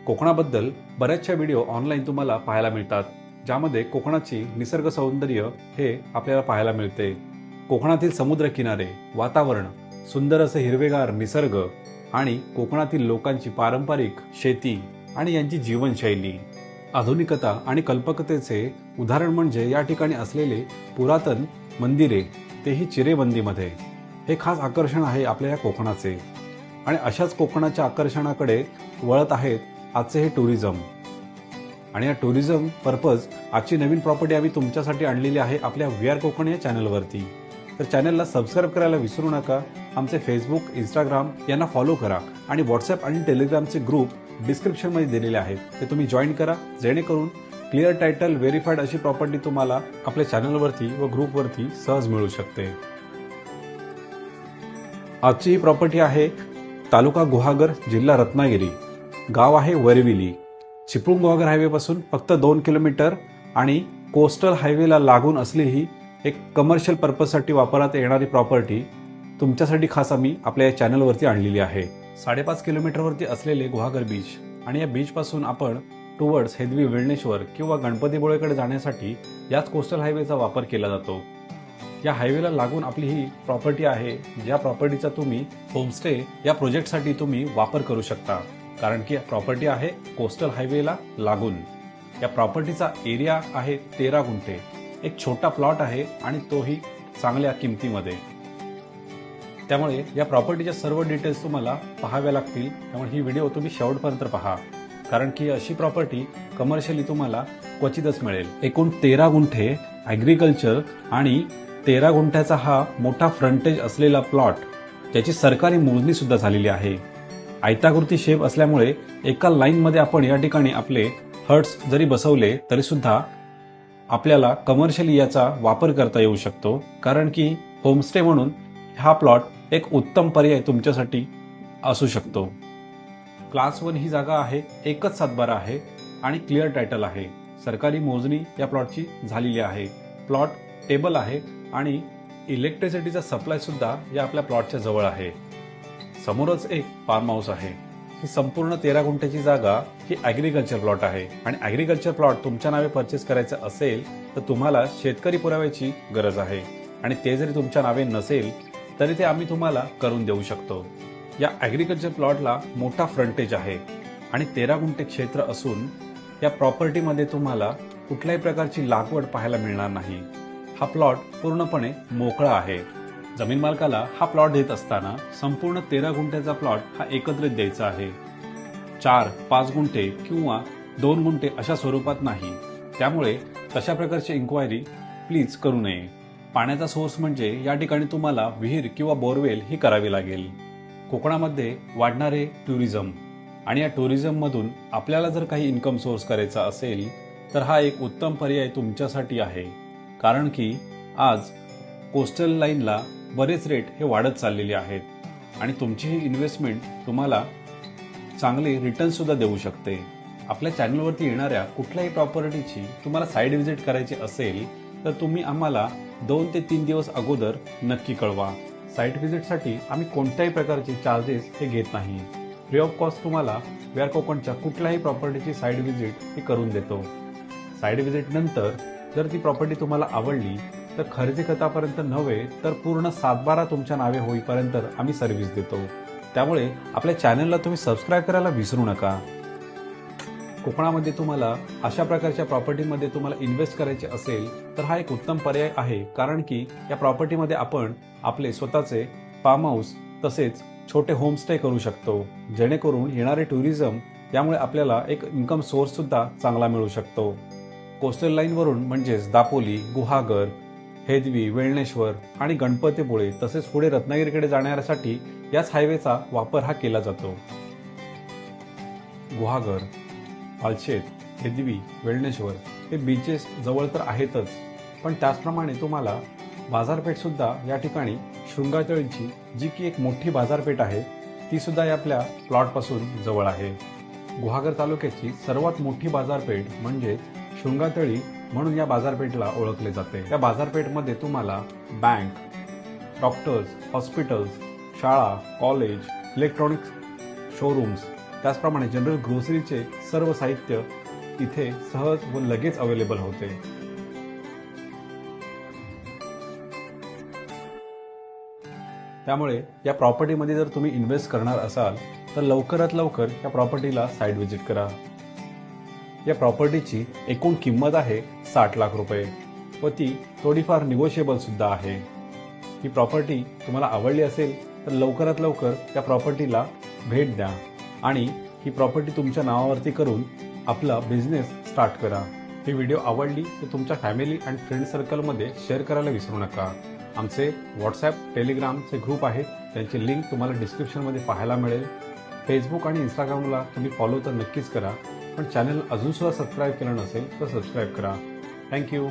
कोकणाबद्दल बऱ्याचशा video online तुम्हाला पाहायला मिळतात, ज्यामध्ये कोकणाची निसर्ग सौंदर्य हे आपल्याला पाहायला मिळते। कोकणातील समुद्रकिनारे, वातावरण, सुंदर असे हिरवेगार निसर्ग आणि कोकणातील लोकांची पारंपरिक शेती आणि यांची जीवनशैली, आधुनिकता आणि कल्पकतेचे उदाहरण म्हणजे या ठिकाणी असलेले पुरातन मंदिरे, तेही चिरेबंदीमध्ये। हे खास आकर्षण आहे आपल्या या कोकणाचे आणि अशाच कोकणाच्या आकर्षणाकडे वळत आहेत आजचे हे टुरिझम। आणि या टुरिझम पर्पज आजची नवीन प्रॉपर्टी आम्ही तुमच्यासाठी आणलेली आहे आपल्या VR कोकण या चॅनलवरती। तर चॅनलला सबस्क्राईब करायला विसरू नका। आमचे फेसबुक, इंस्टाग्राम यांना फॉलो करा आणि व्हॉट्सअप आणि टेलिग्रामचे ग्रुप डिस्क्रिप्शनमध्ये दिलेले आहेत, ते तुम्ही जॉईन करा, जेणेकरून क्लिअर टायटल व्हेरीफाईड अशी प्रॉपर्टी तुम्हाला आपल्या चॅनलवरती व ग्रुपवरती सहज मिळू शकते। आजची ही प्रॉपर्टी आहे तालुका गुहागर, जिल्हा रत्नागिरी, गाव आहे वरविली। चिपळूण गुहागर हायवे पासून फक्त 2 किलोमीटर आणि कोस्टल हायवेला लागून असलेली ही एक कमर्शियल पर्पजसाठी वापरात येणारी प्रॉपर्टी तुमच्यासाठी खास आम्ही आपल्या या चॅनलवरती आणलेली आहे। 5.5 किलोमीटरवरती असलेले गुहागर बीच आणि या बीच पासून आपण टुवर्ड्स हेदवी, वेळणेश्वर किंवा गणपतीपुळेकडे जाण्यासाठी याच कोस्टल हायवेचा वापर केला जातो। या हायवेला लागून आपली ही प्रॉपर्टी आहे, ज्या प्रॉपर्टीचा तुम्ही होमस्टे या प्रोजेक्टसाठी तुम्ही वापर करू शकता, कारण की प्रॉपर्टी आहे कोस्टल हायवेला लागून। या प्रॉपर्टीचा एरिया आहे 13 गुंठे, एक छोटा प्लॉट आहे आणि तोही चांगल्या किमतीमध्ये। त्यामुळे या प्रॉपर्टीच्या सर्व डिटेल्स तुम्हाला पाहाव्या लागतील, त्यामुळे ही व्हिडिओ तुम्ही शेवटपर्यंत पहा, कारण की अशी प्रॉपर्टी कमर्शियली तुम्हाला क्वचितच मिळेल। एकूण 13 गुंठे ॲग्रिकल्चर आणि 13 गुंठ्याचा हा मोठा फ्रंटेज असलेला प्लॉट, त्याची सरकारी मोजणी सुद्धा झालेली आहे। आयताकृती शेप असल्यामुळे एका लाईनमध्ये आपण या ठिकाणी आपले हट्स जरी बसवले तरी सुद्धा आपल्याला कमर्शियली याचा वापर करता येऊ शकतो, कारण की होमस्टे म्हणून हा प्लॉट एक उत्तम पर्याय तुमच्यासाठी असू शकतो। क्लास 1 ही जागा आहे, एकच सातबारा आहे आणि क्लिअर टायटल आहे। सरकारी मोजणी या प्लॉटची झालेली आहे। प्लॉट टेबल आहे आणि इलेक्ट्रिसिटीचा सप्लाय सुद्धा या आपल्या प्लॉटच्या जवळ आहे। समोरच एक फार्म हाऊस आहे। ही संपूर्ण 13 गुंठ्याची जागा ही ॲग्रिकल्चर प्लॉट आहे आणि ॲग्रिकल्चर प्लॉट तुमच्या नावे परचेस करायचं असेल तर तुम्हाला शेतकरी पुराव्याची गरज आहे आणि ते जरी तुमच्या नावे नसेल तरी ते आम्ही तुम्हाला करून देऊ शकतो। या ॲग्रिकल्चर प्लॉटला मोठा फ्रंटेज आहे आणि 13 गुंठे क्षेत्र असून या प्रॉपर्टीमध्ये तुम्हाला कुठल्याही प्रकारची लागवड पाहायला मिळणार नाही। हा प्लॉट पूर्णपणे मोकळा आहे। जमीन मालकाला हा प्लॉट देत असताना संपूर्ण 13 गुंठ्याचा प्लॉट हा एकत्रित द्यायचा आहे, 4, 5 गुंठे किंवा 2 गुंठे अशा स्वरूपात नाही। त्यामुळे तशा प्रकारची इन्क्वायरी प्लीज करू नये। पाण्याचा सोर्स म्हणजे या ठिकाणी तुम्हाला विहीर किंवा बोरवेल ही करावी लागेल। कोकणामध्ये वाढणारे टुरिझम आणि या टुरिझममधून आपल्याला जर काही इन्कम सोर्स करायचा असेल तर हा एक उत्तम पर्याय तुमच्यासाठी आहे, कारण की आज कोस्टल लाईनला बरेच रेट हे वाढत चाललेले आहेत आणि तुमची ही इन्व्हेस्टमेंट तुम्हाला चांगले रिटर्न सुद्धा देऊ शकते। आपल्या चॅनलवरती येणाऱ्या कुठल्याही प्रॉपर्टीची तुम्हाला साईड व्हिजिट करायची असेल तर तुम्ही आम्हाला 2 ते 3 दिवस अगोदर नक्की कळवा। साईट व्हिजिटसाठी आम्ही कोणत्याही प्रकारचे चार्जेस हे घेत नाही। फ्री ऑफ कॉस्ट तुम्हाला VR कोकणच्या कुठल्याही प्रॉपर्टीची साईड व्हिजिट हे करून देतो। साईड व्हिजिट नंतर जर ती प्रॉपर्टी तुम्हाला आवडली तर खरेदी खतापर्यंत नव्हे तर पूर्ण सातबारा तुमच्या नावे होईपर्यंत आम्ही सर्व्हिस देतो। त्यामुळे आपल्या चॅनलला तुम्ही सबस्क्राईब करायला विसरू नका। कोकणामध्ये तुम्हाला अशा प्रकारच्या प्रॉपर्टीमध्ये तुम्हाला इन्व्हेस्ट करायचे असेल तर हा एक उत्तम पर्याय आहे, कारण की या प्रॉपर्टीमध्ये आपण आपले स्वतःचे फार्म हाऊस तसेच छोटे होमस्टे करू शकतो, जेणेकरून येणारे टुरिझम यामुळे आपल्याला एक इन्कम सोर्स सुद्धा चांगला मिळू शकतो। कोस्टल लाईनवरून म्हणजेच दापोली, गुहागर, हेदवी, वेळणेश्वर आणि गणपतीपुळे तसेच पुढे रत्नागिरीकडे जाण्यासाठी याच हायवेचा वापर हा केला जातो। गुहागर, पालशेत, हेदवी, वेळणेश्वर हे बीचेस जवळ तर आहेतच, पण त्याचप्रमाणे तुम्हाला बाजारपेठ सुद्धा या ठिकाणी शृंगातळीची, जी की एक मोठी बाजारपेठ आहे, ती सुद्धा या आपल्या प्लॉटपासून जवळ आहे। गुहागर तालुक्याची सर्वात मोठी बाजारपेठ म्हणजे शृंगातळी म्हणून या बाजारपेठला ओळखले जाते। या बाजारपेठमध्ये तुम्हाला बँक, डॉक्टर्स, हॉस्पिटल्स, शाळा, कॉलेज, इलेक्ट्रॉनिक्स शोरूम्स त्याचप्रमाणे जनरल ग्रोसरीचे सर्व साहित्य इथे सहज व लगेच अवेलेबल होते. त्यामुळे या प्रॉपर्टीमध्ये जर तुम्ही इन्व्हेस्ट करणार असाल तर लवकरात लवकर या प्रॉपर्टीला साईट व्हिजिट करा. या प्रॉपर्टीची एकूण किंमत आहे 60 लाख रुपये व ती थोडीफार निगोशिएबल सुद्धा आहे. ही प्रॉपर्टी तुम्हाला आवडली असेल तर लवकरात लवकर या प्रॉपर्टीला भेट द्या आणि ही प्रॉपर्टी तुमच्या नावावरती करून आपला बिझनेस स्टार्ट करा. ही व्हिडिओ आवडली तर तुमच्या फॅमिली आणि फ्रेंड सर्कलमध्ये शेअर करायला विसरू नका. आमचे व्हॉट्सॲप, टेलिग्रामचे ग्रुप आहेत, त्यांची लिंक तुम्हाला डिस्क्रिप्शनमध्ये पाहायला मिळेल. फेसबुक आणि इंस्टाग्रामला तुम्ही फॉलो तर नक्कीच करा, पण चॅनल अजूनसुद्धा सबस्क्राईब केलं नसेल तर सबस्क्राईब करा. थँक्यू.